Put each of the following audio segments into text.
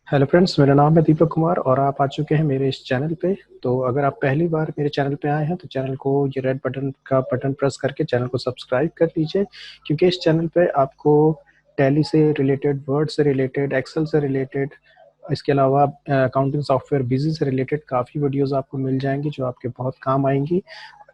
Hello friends, मेरा नाम है दीपक कुमार और आप आ चुके हैं मेरे इस चैनल पे। तो अगर आप पहली बार मेरे चैनल पे आए हैं तो चैनल को ये रेड बटन का बटन प्रेस करके चैनल को सब्सक्राइब कर लीजिए, क्योंकि इस चैनल पे आपको टैली से रिलेटेड, वर्ड से रिलेटेड, एक्सेल से रिलेटेड, इसके अलावा अकाउंटिंग सॉफ्टवेयर बिजी से रिलेटेड काफ़ी वीडियोस आपको मिल जाएंगी जो आपके बहुत काम आएंगी।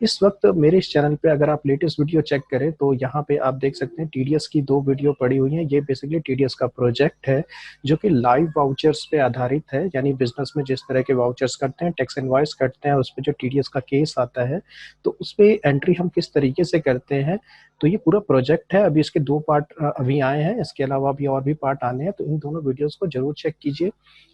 इस वक्त मेरे इस चैनल पे अगर आप लेटेस्ट वीडियो चेक करें तो यहाँ पे आप देख सकते हैं टीडीएस की दो वीडियो पड़ी हुई हैं। ये बेसिकली टीडीएस का प्रोजेक्ट है जो कि लाइव वाउचर्स पे आधारित है, यानी बिजनेस में जिस तरह के वाउचर्स करते हैं, टैक्स इनवॉइस करते हैं, उस पर जो टीडीएस का केस आता है तो उस पर एंट्री हम किस तरीके से करते हैं। तो ये पूरा प्रोजेक्ट है। अभी इसके दो पार्ट अभी आए हैं, इसके अलावा अभी और भी पार्ट आने हैं, तो इन दोनों वीडियोस को जरूर चेक कीजिए।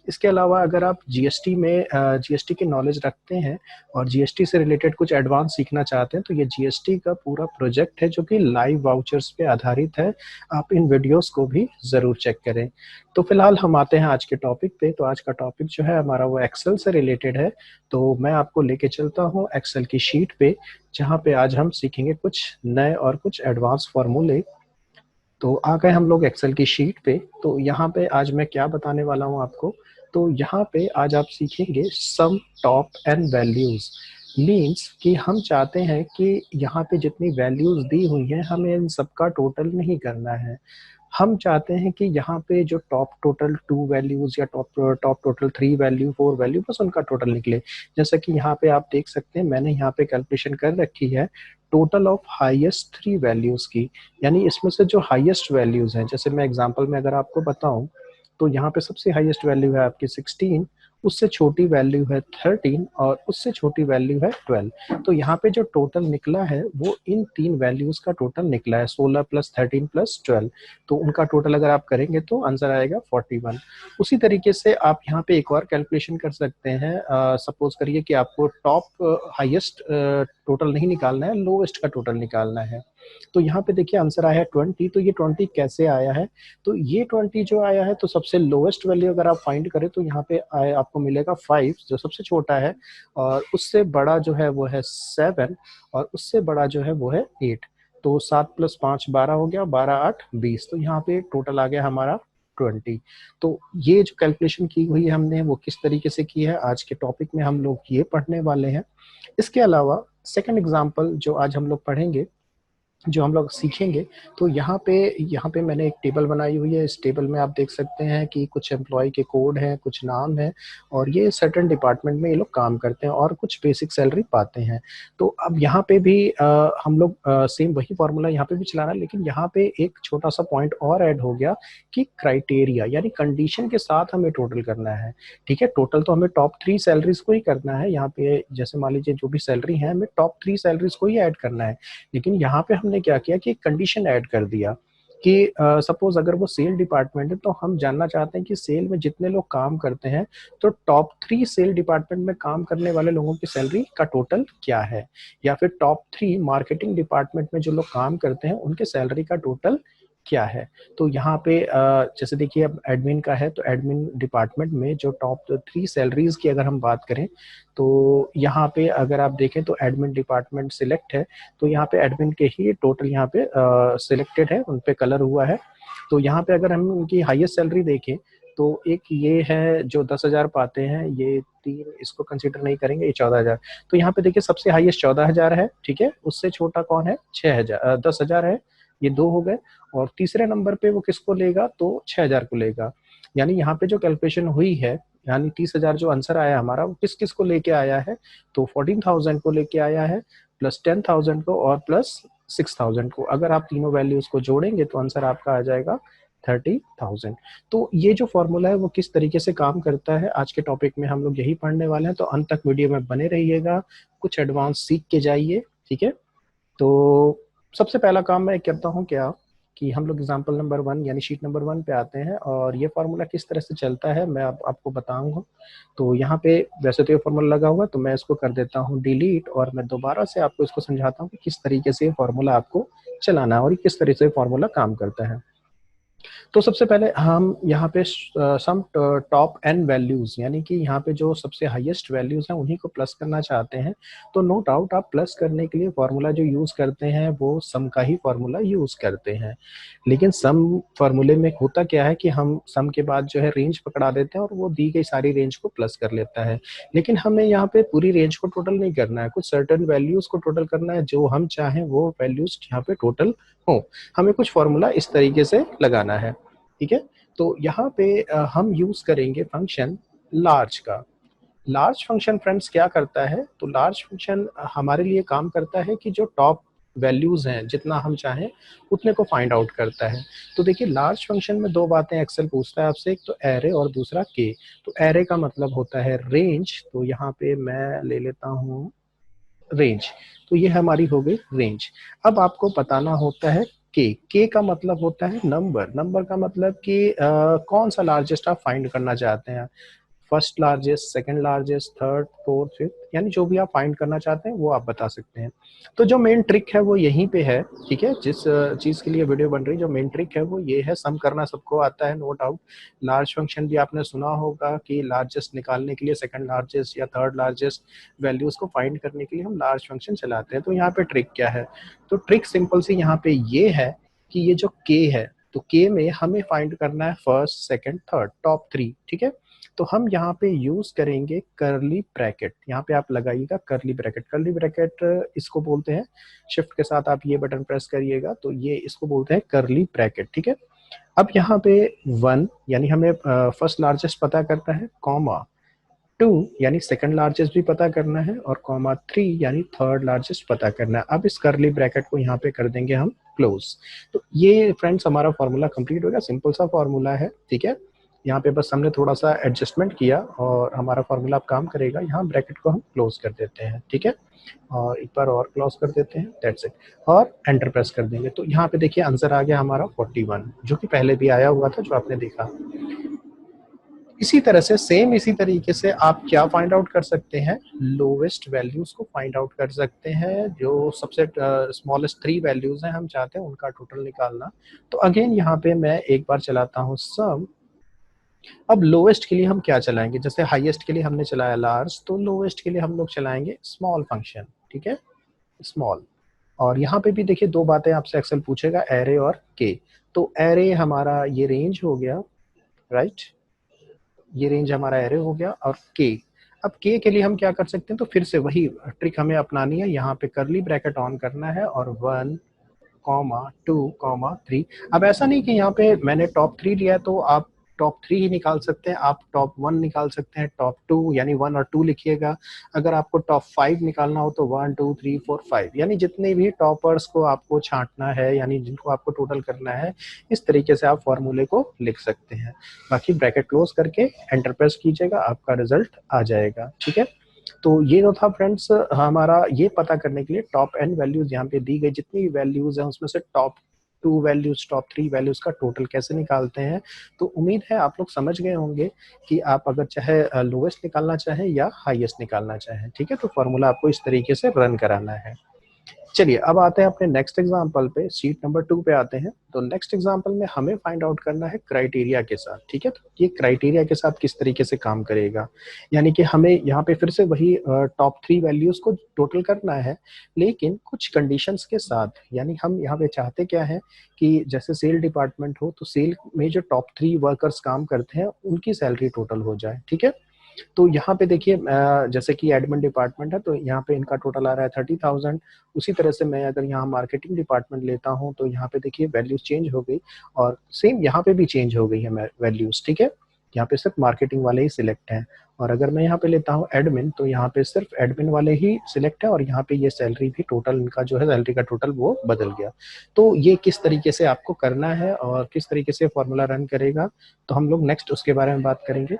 इसके अलावा अगर आप जीएसटी में जीएसटी की नॉलेज रखते हैं और जीएसटी से रिलेटेड कुछ एडवांस सीखना चाहते हैं तो ये जीएसटी का पूरा प्रोजेक्ट है जो कि लाइव वाउचर्स पे आधारित है। आप इन वीडियोस को भी ज़रूर चेक करें। तो फिलहाल हम आते हैं आज के टॉपिक पे। तो आज का टॉपिक जो है हमारा वो एक्सेल से रिलेटेड है। तो मैं आपको लेके चलता हूँ एक्सेल की शीट पे, जहाँ पे आज हम सीखेंगे कुछ नए और कुछ एडवांस फॉर्मूले। तो आ गए हम लोग एक्सेल की शीट पे। तो यहाँ पे आज मैं क्या बताने वाला हूँ आपको। तो यहाँ पे आज आप सीखेंगे सम, टॉप एंड वैल्यूज। मीन्स कि हम चाहते हैं कि यहाँ पे जितनी वैल्यूज दी हुई हैं हमें इन सबका टोटल नहीं करना है। हम चाहते हैं कि यहाँ पे जो टॉप टोटल टू वैल्यूज या top top total three value, four value, बस उनका टोटल निकले। जैसा कि यहाँ पे आप देख सकते हैं, मैंने यहाँ पे कैलकुलेशन कर रखी है total of highest three values की। यानी इसमें से जो हाईएस्ट वैल्यूज हैं, जैसे मैं एग्जांपल में अगर आपको बताऊं तो यहाँ पे सबसे हाईएस्ट वैल्यू है आपकी 16, उससे छोटी वैल्यू है 13 और उससे छोटी वैल्यू है 12। तो यहाँ पे जो टोटल निकला है वो इन तीन वैल्यूज का टोटल निकला है, 16 प्लस 13 प्लस 12। तो उनका टोटल अगर आप करेंगे तो आंसर आएगा 41। उसी तरीके से आप यहाँ पे एक और कैलकुलेशन कर सकते हैं। सपोज करिए कि आपको टॉप हाईएस्ट टोटल नहीं निकालना है, लोवेस्ट का टोटल निकालना है। तो यहाँ पे देखिए आंसर आया है 20। तो ये 20 कैसे आया है? तो ये 20 जो आया है तो सबसे लोवेस्ट वैल्यू अगर आप फाइंड करें तो यहाँ पे आपको मिलेगा 5 जो सबसे छोटा है, और उससे बड़ा जो है वो है 7, और उससे बड़ा जो है वो है 8। तो 7 प्लस 5 12 हो गया, 12 8 20। तो यहाँ पे टोटल आ गया हमारा 20। तो ये जो कैलकुलेशन की हुई है हमने वो किस तरीके से की है, आज के टॉपिक में हम लोग ये पढ़ने वाले हैं। इसके अलावा सेकंड एग्जांपल जो आज हम लोग पढ़ेंगे, जो हम लोग सीखेंगे, तो यहाँ पे मैंने एक टेबल बनाई हुई है। इस टेबल में आप देख सकते हैं कि कुछ एम्प्लॉय के कोड हैं, कुछ नाम है, और ये सर्टेन डिपार्टमेंट में ये लोग काम करते हैं और कुछ बेसिक सैलरी पाते हैं। तो अब यहाँ पे भी हम लोग सेम वही फॉर्मूला यहाँ पे भी चलाना है, लेकिन यहाँ पे एक छोटा सा पॉइंट और ऐड हो गया कि क्राइटेरिया यानी कंडीशन के साथ हमें टोटल करना है। ठीक है, टोटल तो हमें टॉप थ्री सैलरीज को ही करना है। यहाँ पे जैसे मान लीजिए जो भी सैलरी है हमें टॉप थ्री सैलरीज को ही ऐड करना है। लेकिन यहाँ पे हमने क्या किया कि एक कंडीशन ऐड कर दिया कि सपोज अगर वो सेल डिपार्टमेंट है तो हम जानना चाहते हैं कि सेल में जितने लोग काम करते हैं तो टॉप थ्री सेल डिपार्टमेंट में काम करने वाले लोगों की सैलरी का टोटल क्या है, या फिर टॉप थ्री मार्केटिंग डिपार्टमेंट में जो लोग काम करते हैं उनके सैलरी का टोटल क्या है। तो यहाँ पे जैसे देखिए अब एडमिन का है तो एडमिन डिपार्टमेंट में जो टॉप थ्री सैलरीज की अगर हम बात करें तो यहाँ पे अगर आप देखें तो एडमिन डिपार्टमेंट सिलेक्ट है। तो यहाँ पे एडमिन के ही टोटल यहाँ पे सिलेक्टेड है, उन पे कलर हुआ है। तो यहाँ पे अगर हम उनकी हाईएस्ट सैलरी देखें तो एक ये है जो 10,000 पाते हैं, ये तीन इसको कंसिडर नहीं करेंगे, ये 14,000। तो यहाँ पे देखिए सबसे हाईएस्ट 14,000 है, ठीक है, उससे छोटा कौन है, 6,000 10,000 है, ये दो हो गए। और तीसरे नंबर पे वो किसको लेगा तो 6,000 को लेगा। यानी यहाँ पे जो कैलकुलेशन हुई है, यानी 30,000 जो आंसर आया हमारा वो किस किस को लेके आया है, तो 14,000 को लेके आया है, प्लस 10,000 को और प्लस 6,000 को। अगर आप तीनों वैल्यूज को जोड़ेंगे तो आंसर आपका आ जाएगा 30,000। तो ये जो फॉर्मूला है वो किस तरीके से काम करता है आज के टॉपिक में हम लोग यही पढ़ने वाले हैं। तो अंत तक वीडियो में बने रहिएगा, कुछ एडवांस सीख के जाइए। ठीक है, तो सबसे पहला काम मैं करता हूँ क्या कि हम लोग एग्जाम्पल नंबर 1 यानी शीट नंबर 1 पे आते हैं, और ये फार्मूला किस तरह से चलता है मैं आपको बताऊंगा। तो यहाँ पे वैसे तो ये फार्मूला लगा हुआ है तो मैं इसको कर देता हूँ डिलीट, और मैं दोबारा से आपको इसको समझाता हूँ कि किस तरीके से ये फार्मूला आपको चलाना है और किस तरह से फार्मूला काम करता है। तो सबसे पहले हम यहाँ पे सम टॉप एन वैल्यूज, यानी कि यहाँ पे जो सबसे हाईएस्ट वैल्यूज हैं उन्हीं को प्लस करना चाहते हैं। तो नो डाउट आप प्लस करने के लिए फॉर्मूला जो यूज करते हैं वो सम का ही फॉर्मूला यूज करते हैं। लेकिन सम फॉर्मूले में होता क्या है कि हम सम के बाद जो है रेंज पकड़ा देते हैं और वो दी गई सारी रेंज को प्लस कर लेता है। लेकिन हमें यहाँ पे पूरी रेंज को टोटल नहीं करना है, कुछ सर्टेन वैल्यूज को टोटल करना है, जो हम चाहें वो वैल्यूज यहाँ पे टोटल हो। हमें कुछ फॉर्मूला इस तरीके से लगाना है, ठीक है। तो यहाँ पे हम यूज करेंगे फंक्शन लार्ज का। लार्ज फंक्शन फ्रेंड्स क्या करता है, तो लार्ज फंक्शन हमारे लिए काम करता है कि जो टॉप वैल्यूज हैं जितना हम चाहें उतने को फाइंड आउट करता है। तो देखिए लार्ज फंक्शन में दो बातें एक्सेल पूछता है आपसे, एक तो एरे और दूसरा के। तो एरे का मतलब होता है रेंज, तो यहाँ पे मैं ले लेता हूँ रेंज। तो ये हमारी हो गई रेंज। अब आपको बताना होता है के का मतलब होता है नंबर। नंबर का मतलब कि कौन सा लार्जेस्ट आप फाइंड करना चाहते हैं, first largest, second largest, third, fourth, fifth, यानी जो भी आप फाइंड करना चाहते हैं वो आप बता सकते हैं। तो जो मेन ट्रिक है वो यहीं पे है, ठीक है। जिस चीज के लिए वीडियो बन रही है, जो मेन ट्रिक है वो ये है, सम करना सबको आता है नो डाउट। लार्ज फंक्शन भी आपने सुना होगा कि लार्जेस्ट निकालने के लिए, सेकंड लार्जेस्ट या थर्ड लार्जेस्ट वैल्यूज को फाइंड करने के लिए हम लार्ज फंक्शन चलाते हैं। तो यहाँ पे ट्रिक क्या है, तो ट्रिक सिंपल सी यहाँ पे ये है कि ये जो के है, तो के में हमें फाइंड करना है first, second, third, top three, ठीक है। तो हम यहाँ पे यूज करेंगे करली ब्रैकेट। यहाँ पे आप लगाइएगा करली ब्रैकेट। करली ब्रैकेट इसको बोलते हैं, शिफ्ट के साथ आप ये बटन प्रेस करिएगा तो ये इसको बोलते हैं करली ब्रैकेट, ठीक है। अब यहाँ पे वन यानी हमें फर्स्ट लार्जेस्ट पता करना है, कॉमा टू यानी सेकंड लार्जेस्ट भी पता करना है, और कॉमा थ्री यानी थर्ड लार्जेस्ट पता करना है। अब इस करली ब्रैकेट को यहाँ पे कर देंगे हम क्लोज। तो ये फ्रेंड्स हमारा फॉर्मूला कंप्लीट हो गया, सिंपल सा फॉर्मूला है, ठीक है। यहाँ पे बस हमने थोड़ा सा एडजस्टमेंट किया और हमारा फॉर्मूला अब काम करेगा। यहाँ ब्रैकेट को हम क्लोज कर देते हैं, ठीक है। और एक बार और क्लोज कर देते हैं, दैट्स इट, और एंटर प्रेस कर देंगे। तो यहाँ पे देखिए आंसर आ गया हमारा 41, जो कि पहले भी आया हुआ था, जो आपने देखा। इसी तरह से सेम इसी तरीके से आप क्या फाइंड आउट कर सकते हैं, लोवेस्ट वैल्यूज को फाइंड आउट कर सकते हैं। जो सबसे स्मॉलेस्ट थ्री वैल्यूज हैं हम चाहते हैं उनका टोटल निकालना। तो अगेन यहाँ पे मैं एक बार चलाता हूँ सम। अब लोवेस्ट के लिए हम क्या चलाएंगे, जैसे हाईएस्ट के लिए हमने चलाया लार्ज, तो लोवेस्ट के लिए हम लोग चलाएंगे स्मॉल फंक्शन, ठीक है, स्मॉल। और यहाँ पे भी देखिए दो बातें आपसे एक्सेल पूछेगा, एरे और के। तो एरे हमारा ये रेंज हो गया, राइट, ये रेंज हमारा एरे हो गया। और के, अब के लिए हम क्या कर सकते हैं, तो फिर से वही ट्रिक हमें अपनानी है। यहाँ पे करली ब्रैकेट ऑन करना है और one, comma two, comma three. अब ऐसा नहीं कि यहाँ पे मैंने टॉप थ्री लिया है तो आप टॉप थ्री ही निकाल सकते हैं, आप टॉप वन निकाल सकते हैं, टॉप टू यानी वन और टू लिखिएगा। अगर आपको टॉप फाइव निकालना हो तो one, two, three, four, five, यानी जितने भी टॉपर्स को आपको छांटना है, यानी जिनको आपको टोटल करना है, इस तरीके से आप फॉर्मूले को लिख सकते हैं। बाकी ब्रैकेट क्लोज करके एंटर प्रेस कीजिएगा, आपका रिजल्ट आ जाएगा, ठीक है। तो ये जो था फ्रेंड्स हमारा ये पता करने के लिए टॉप एन वैल्यूज यहाँ पे दी गई जितनी वैल्यूज हैं उसमें से top to values, top three values का टोटल कैसे निकालते हैं। तो उम्मीद है आप लोग समझ गए होंगे कि आप अगर चाहे लोवेस्ट निकालना चाहें या हाईएस्ट निकालना चाहें, ठीक है। तो फॉर्मूला आपको इस तरीके से रन कराना है। चलिए अब आते हैं अपने नेक्स्ट एग्जांपल पे, शीट नंबर 2 पे आते हैं। तो नेक्स्ट एग्जांपल में हमें फाइंड आउट करना है क्राइटेरिया के साथ, ठीक है। तो ये क्राइटेरिया के साथ किस तरीके से काम करेगा, यानी कि हमें यहाँ पे फिर से वही टॉप थ्री वैल्यूज को टोटल करना है, लेकिन कुछ कंडीशंस के साथ। यानी हम यहाँ पे चाहते क्या है कि जैसे सेल डिपार्टमेंट हो तो सेल में जो टॉप थ्री वर्कर्स काम करते हैं उनकी सैलरी टोटल हो जाए, ठीक है। तो यहाँ पे देखिए जैसे कि एडमिन डिपार्टमेंट है तो यहाँ पे इनका टोटल आ रहा है 30,000। उसी तरह से मैं अगर यहाँ मार्केटिंग डिपार्टमेंट लेता हूँ तो यहाँ पे देखिए वैल्यूज चेंज हो गई, और सेम यहाँ पे भी चेंज हो गई है वैल्यूज, ठीक है। यहाँ पे सिर्फ मार्केटिंग वाले ही सिलेक्ट हैं। और अगर मैं यहाँ पे लेता हूँ एडमिन तो यहाँ पे सिर्फ एडमिन वाले ही सिलेक्ट है, और यहाँ पे ये सैलरी भी टोटल इनका जो है सैलरी का टोटल वो बदल गया। तो ये किस तरीके से आपको करना है और किस तरीके से फॉर्मूला रन करेगा, तो हम लोग नेक्स्ट उसके बारे में बात करेंगे।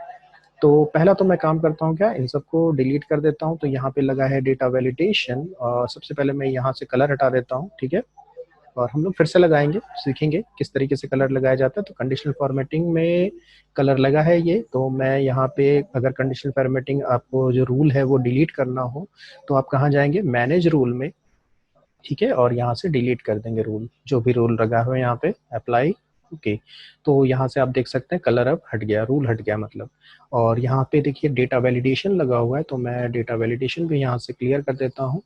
तो पहला तो मैं काम करता हूँ क्या, इन सबको डिलीट कर देता हूँ। तो यहाँ पे लगा है डेटा वैलिडेशन, और सबसे पहले मैं यहाँ से कलर हटा देता हूँ, ठीक है। और हम लोग फिर से लगाएंगे, सीखेंगे किस तरीके से कलर लगाया जाता है। तो कंडीशनल फॉर्मेटिंग में कलर लगा है ये, तो मैं यहाँ पे अगर कंडीशनल फॉर्मेटिंग आपको जो रूल है वो डिलीट करना हो तो आप कहाँ जाएंगे, मैनेज रूल में, ठीक है। और यहाँ से डिलीट कर देंगे रूल, जो भी रूल लगा हुआ है यहाँ पे, अप्लाई, ओके, तो यहाँ से आप देख सकते हैं कलर अब हट गया, रूल हट गया मतलब। और यहाँ पे देखिए डेटा वैलिडेशन लगा हुआ है, तो मैं डेटा वैलिडेशन भी यहाँ से क्लियर कर देता हूँ।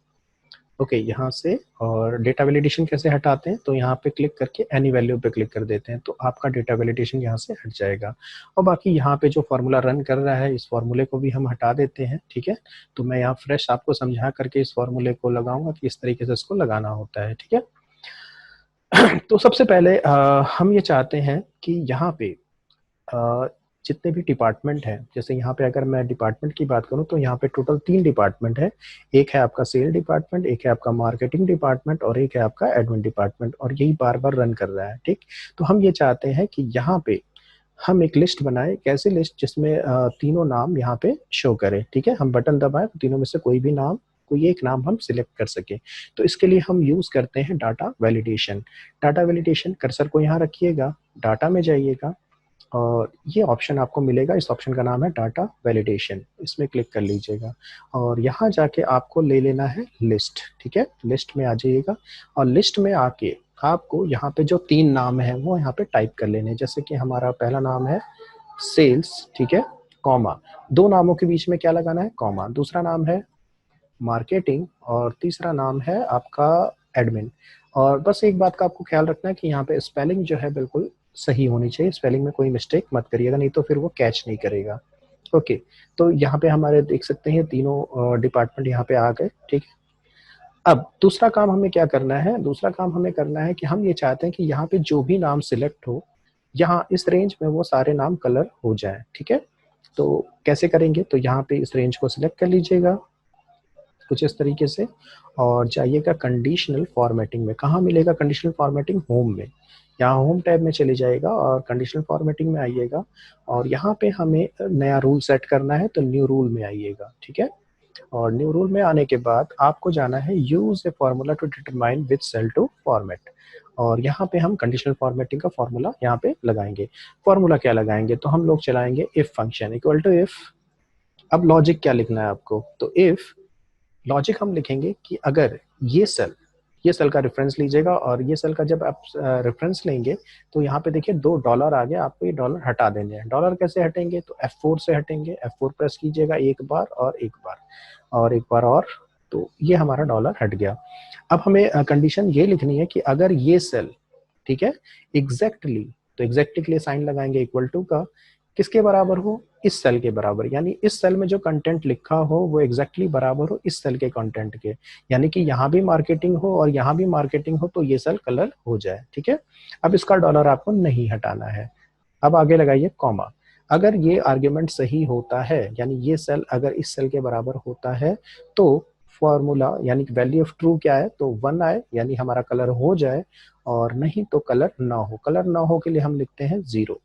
ओके, यहाँ से। और डेटा वैलिडेशन कैसे हटाते हैं, तो यहाँ पे क्लिक करके एनी वैल्यू पे क्लिक कर देते हैं, तो आपका डेटा वैलिडेशन यहाँ से हट जाएगा। और बाकी यहाँ पे जो फॉर्मूला रन कर रहा है, इस फॉर्मूले को भी हम हटा देते हैं, ठीक है। तो मैं यहाँ फ्रेश आपको समझा करके इस फॉर्मूले को लगाऊंगा कि इस तरीके से इसको लगाना होता है, ठीक है। तो सबसे पहले हम ये चाहते हैं कि यहाँ पे जितने भी डिपार्टमेंट हैं, जैसे यहाँ पे अगर मैं डिपार्टमेंट की बात करूँ तो यहाँ पे टोटल 3 डिपार्टमेंट है। एक है आपका सेल डिपार्टमेंट, एक है आपका मार्केटिंग डिपार्टमेंट और एक है आपका एडमिन डिपार्टमेंट, और यही बार बार रन कर रहा है, ठीक। तो हम ये चाहते हैं कि यहाँ पे हम एक लिस्ट बनाए, कैसे लिस्ट, जिसमें तीनों नाम यहाँ पे शो करे, ठीक है। हम बटन दबाएं तो तीनों में से कोई भी नाम, कोई एक नाम हम सिलेक्ट कर सके। तो इसके लिए हम यूज करते हैं data validation. Data validation, cursor को यहाँ रखिएगा, डाटा में जाइएगा और ये ऑप्शन आपको मिलेगा, इस ऑप्शन का नाम है डाटा वैलिडेशन, इसमें क्लिक कर लीजिएगा। और यहाँ जाके आपको ले लेना है लिस्ट, ठीक है। लिस्ट में आ जाइएगा और लिस्ट में आके आपको यहाँ पे जो 3 नाम है वो यहाँ पे टाइप कर लेने, जैसे कि हमारा पहला नाम है सेल्स, ठीक है, कॉमा, 2 नामों के बीच में क्या लगाना है, कॉमा। दूसरा नाम है मार्केटिंग और तीसरा नाम है आपका एडमिन। और बस एक बात का आपको ख्याल रखना है कि यहाँ पे स्पेलिंग जो है बिल्कुल सही होनी चाहिए, स्पेलिंग में कोई मिस्टेक मत करिएगा, नहीं तो फिर वो कैच नहीं करेगा। ओके, तो यहाँ पे हमारे देख सकते हैं तीनों डिपार्टमेंट यहाँ पे आ गए, ठीक है। अब दूसरा काम हमें क्या करना है, दूसरा काम हमें करना है कि हम ये चाहते हैं कि यहाँ पे जो भी नाम सिलेक्ट हो, यहाँ इस रेंज में वो सारे नाम कलर हो जाए, ठीक है। तो कैसे करेंगे, तो यहाँ पे इस रेंज को सिलेक्ट कर लीजिएगा कुछ इस तरीके से और जाइएगा कंडीशनल फॉर्मेटिंग में। कहाँ मिलेगा कंडीशनल फॉर्मेटिंग, होम में। यहाँ होम टैब में चले जाएगा और कंडीशनल फॉर्मेटिंग में आइएगा और यहाँ पे हमें नया रूल सेट करना है, तो न्यू रूल में आइएगा, ठीक है। और न्यू रूल में आने के बाद आपको जाना है use a formula to determine which cell to format, और यहाँ पे हम कंडीशनल फॉर्मेटिंग का फॉर्मूला यहाँ पे लगाएंगे। फॉर्मूला क्या लगाएंगे, तो हम लोग चलाएंगे if function equal to if. अब लॉजिक क्या लिखना है आपको, तो इफ लॉजिक हम लिखेंगे कि अगर ये सेल का रेफरेंस लीजिएगा और ये सेल का जब आप रेफरेंस लेंगे तो यहाँ पे देखिए $2 आ गया, आपको ये डॉलर हटा देने हैं। डॉलर कैसे हटेंगे, तो F4 से हटेंगे। F4 प्रेस कीजिएगा एक बार और एक बार और एक बार और, तो ये हमारा डॉलर हट गया। अब हमें कंडीशन ये लिखनी है कि अगर ये सेल, ठीक है, एग्जैक्टली, तो एग्जैक्टली के लिए साइन लगाएंगे इक्वल टू का, किसके बराबर हो, इस सेल के बराबर, यानी इस सेल में जो कंटेंट लिखा हो वो एग्जैक्टली बराबर हो इस सेल के कंटेंट के, यानी कि यहाँ भी मार्केटिंग हो और यहाँ भी मार्केटिंग हो, तो ये सेल कलर हो जाए, ठीक है। अब इसका डॉलर आपको नहीं हटाना है। अब आगे लगाइए कॉमा। अगर ये आर्ग्यूमेंट सही होता है, यानी ये सेल अगर इस सेल के बराबर होता है, तो फॉर्मूला यानी वैल्यू ऑफ ट्रू क्या है, तो 1 आए, यानी हमारा कलर हो जाए, और नहीं तो कलर ना हो। कलर ना हो के लिए हम लिखते हैं 0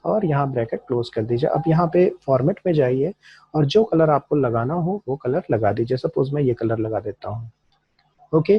और यहाँ ब्रैकेट क्लोज कर दीजिए। अब यहाँ पे फॉर्मेट में जाइए और जो कलर आपको लगाना हो वो कलर लगा दीजिए। सपोज मैं ये कलर लगा देता हूँ, ओके,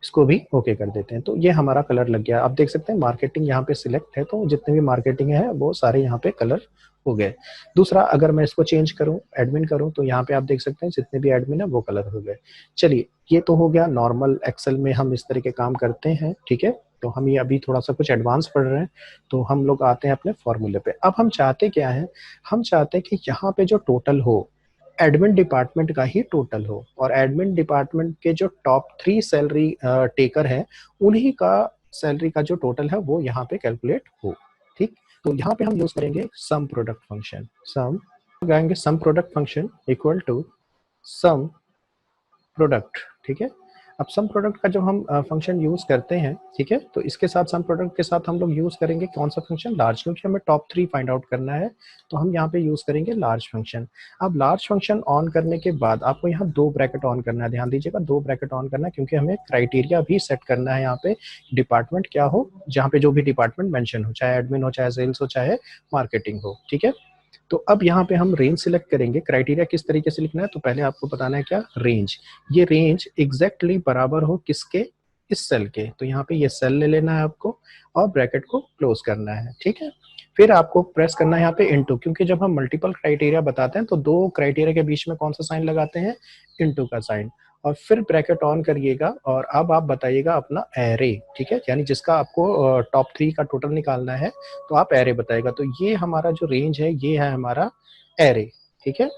इसको भी ओके कर देते हैं, तो ये हमारा कलर लग गया। आप देख सकते हैं मार्केटिंग यहाँ पे सिलेक्ट है, तो जितने भी मार्केटिंग है वो सारे यहाँ पे कलर हो गए। दूसरा, अगर मैं इसको चेंज करूं, एडमिन करूं, तो यहाँ पे आप देख सकते हैं जितने भी एडमिन है वो कलर हो गए। चलिए, ये तो हो गया नॉर्मल एक्सेल में हम इस तरह के काम करते हैं, ठीक है। तो हम ये अभी थोड़ा सा कुछ एडवांस पढ़ रहे हैं, तो हम लोग आते हैं अपने फॉर्मूले पे। अब हम चाहते क्या है, हम चाहते हैं कि यहाँ पे जो टोटल हो एडमिन डिपार्टमेंट का ही टोटल हो, और एडमिन डिपार्टमेंट के जो टॉप 3 सैलरी टेकर है उन्हीं का सैलरी का जो टोटल है वो यहाँ पे कैलकुलेट हो, ठीक। तो यहाँ पे हम यूज करेंगे सम प्रोडक्ट फंक्शन। सम लगाएंगे, sum product function equal to sum product, ठीक है। अब सम प्रोडक्ट का जो हम फंक्शन यूज करते हैं, ठीक है, तो इसके साथ सम प्रोडक्ट के साथ हम लोग यूज करेंगे कौन सा फंक्शन, लार्ज, क्योंकि हमें टॉप 3 फाइंड आउट करना है, तो हम यहाँ पे यूज करेंगे लार्ज फंक्शन। अब लार्ज फंक्शन ऑन करने के बाद आपको यहाँ 2 ब्रैकेट ऑन करना है, ध्यान दीजिएगा 2 ब्रैकेट ऑन करना है, क्योंकि हमें क्राइटेरिया भी सेट करना है यहाँ पे, डिपार्टमेंट क्या हो, जहाँ पे जो भी डिपार्टमेंट मेंशन हो, चाहे एडमिन हो, चाहे सेल्स हो, चाहे मार्केटिंग हो, ठीक है। तो अब यहाँ पे हम रेंज सिलेक्ट करेंगे। क्राइटेरिया किस तरीके से लिखना है, तो पहले आपको बताना है क्या, रेंज। ये रेंज एग्जैक्टली बराबर हो किसके, इस सेल के, तो यहाँ पे ये सेल ले लेना है आपको और ब्रैकेट को क्लोज करना है, ठीक है। फिर आपको प्रेस करना है यहाँ पे इनटू, क्योंकि जब हम मल्टीपल क्राइटेरिया बताते हैं तो 2 क्राइटेरिया के बीच में कौन सा साइन लगाते हैं, इनटू का साइन। और फिर ब्रैकेट ऑन करिएगा और अब आप बताइएगा अपना एरे, ठीक है, यानी जिसका आपको टॉप 3 का टोटल निकालना है तो आप एरे बताइएगा। तो ये हमारा जो रेंज है ये है हमारा एरे, ठीक है।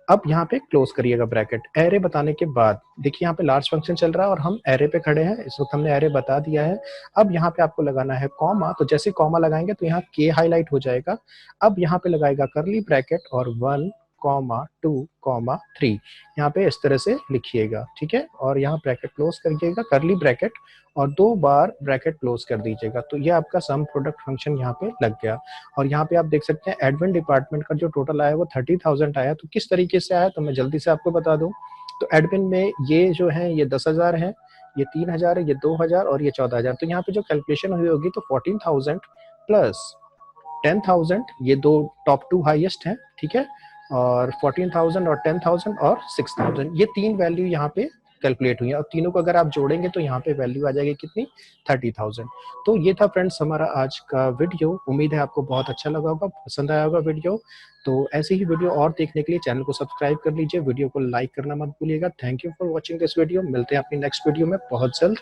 अब यहाँ पे क्लोज करिएगा ब्रैकेट। एरे बताने के बाद देखिए यहाँ पे लार्ज फंक्शन चल रहा है और हम एरे पे खड़े हैं, इस वक्त हमने एरे बता दिया है। अब यहाँ पे आपको लगाना है कॉमा, तो जैसे कॉमा लगाएंगे तो यहाँ के हाईलाइट हो जाएगा। अब यहाँ पे लगाएगा करली ब्रैकेट और 1,2,3 यहाँ पे इस तरह से लिखिएगा, ठीक है। और यहाँ ब्रैकेट क्लोज करिएगा, करली ब्रैकेट और 2 बार ब्रैकेट क्लोज कर दीजिएगा। तो ये आपका सम प्रोडक्ट फंक्शन यहाँ पे लग गया। और यहाँ पे आप देख सकते हैं एडमिन डिपार्टमेंट का जो टोटल आया वो 30,000 आया। तो किस तरीके से आया तो मैं जल्दी से आपको बता दूं। तो एडमिन में ये जो है ये 10,000 है, ये 3,000 है, ये 2,000 और ये 14,000। तो यहाँ पे जो कैलकुलेशन हुई होगी तो 14,000 प्लस 10,000, ये दो टॉप 2 हाईएस्ट हैं, ठीक है। और 14,000 और 10,000 और 6,000, ये 3 वैल्यू यहाँ पे कैलकुलेट हुई है और तीनों को अगर आप जोड़ेंगे तो यहाँ पे वैल्यू आ जाएगी कितनी, 30,000। तो ये था फ्रेंड्स हमारा आज का वीडियो। उम्मीद है आपको बहुत अच्छा लगा होगा, पसंद आया होगा वीडियो। तो ऐसे ही वीडियो और देखने के लिए चैनल को सब्सक्राइब कर लीजिए, वीडियो को लाइक करना मत भूलिएगा। Thank you for watching this video. मिलते हैं अपनी नेक्स्ट वीडियो में बहुत जल्द।